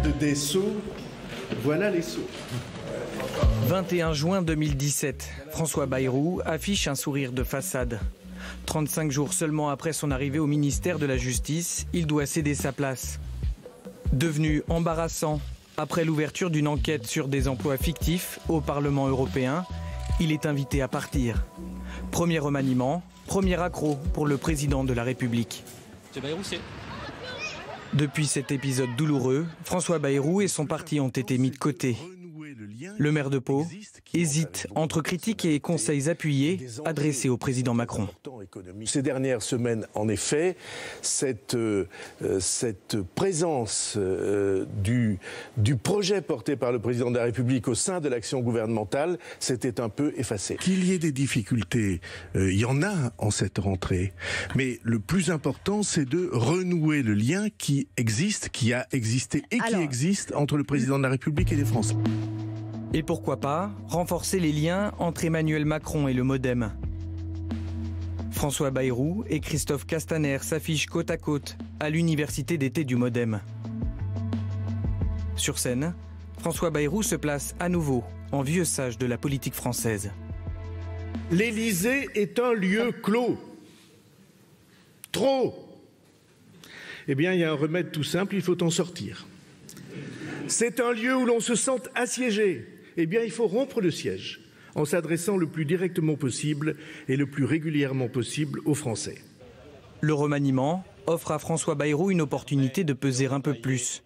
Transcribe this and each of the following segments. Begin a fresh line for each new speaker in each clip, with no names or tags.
garde des Sceaux, voilà les Sceaux.
21 juin 2017, François Bayrou affiche un sourire de façade. 35 jours seulement après son arrivée au ministère de la Justice, il doit céder sa place. Devenu embarrassant, après l'ouverture d'une enquête sur des emplois fictifs au Parlement européen, il est invité à partir. Premier remaniement, premier accroc pour le président de la République. Depuis cet épisode douloureux, François Bayrou et son parti ont été mis de côté. Le maire de Pau hésite entre critiques et conseils appuyés adressés au président Macron.
Ces dernières semaines, en effet, cette présence du projet porté par le président de la République au sein de l'action gouvernementale s'était un peu effacée.
Qu'il y ait des difficultés, il y en a en cette rentrée. Mais le plus important, c'est de renouer le lien qui existe, qui a existé et qui existe entre le président de la République et les Français.
Et pourquoi pas renforcer les liens entre Emmanuel Macron et le MoDem. François Bayrou et Christophe Castaner s'affichent côte à côte à l'université d'été du MoDem. Sur scène, François Bayrou se place à nouveau en vieux sage de la politique française.
L'Élysée est un lieu clos. Trop. Eh bien, il y a un remède tout simple, il faut en sortir. C'est un lieu où l'on se sent assiégé. Eh bien, il faut rompre le siège en s'adressant le plus directement possible et le plus régulièrement possible aux Français.
Le remaniement offre à François Bayrou une opportunité de peser un peu plus.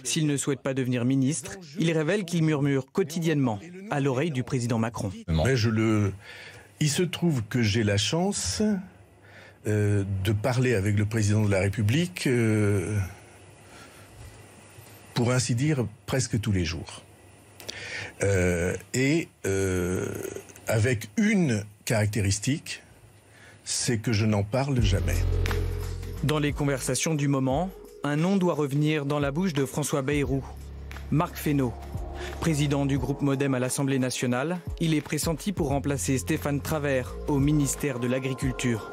S'il ne souhaite pas devenir ministre, il révèle qu'il murmure quotidiennement à l'oreille du président Macron.
Mais il se trouve que j'ai la chance de parler avec le président de la République, pour ainsi dire, presque tous les jours. Avec une caractéristique, c'est que je n'en parle jamais.
Dans les conversations du moment, un nom doit revenir dans la bouche de François Bayrou. Marc Fesneau. Président du groupe MoDem à l'Assemblée nationale, il est pressenti pour remplacer Stéphane Travert au ministère de l'Agriculture.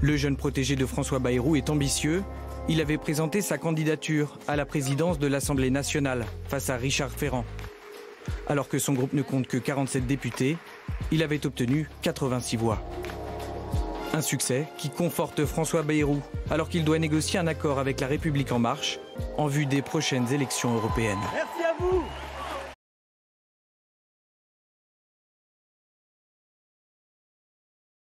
Le jeune protégé de François Bayrou est ambitieux. Il avait présenté sa candidature à la présidence de l'Assemblée nationale face à Richard Ferrand. Alors que son groupe ne compte que 47 députés, il avait obtenu 86 voix. Un succès qui conforte François Bayrou alors qu'il doit négocier un accord avec La République En Marche en vue des prochaines élections européennes.
Merci à vous.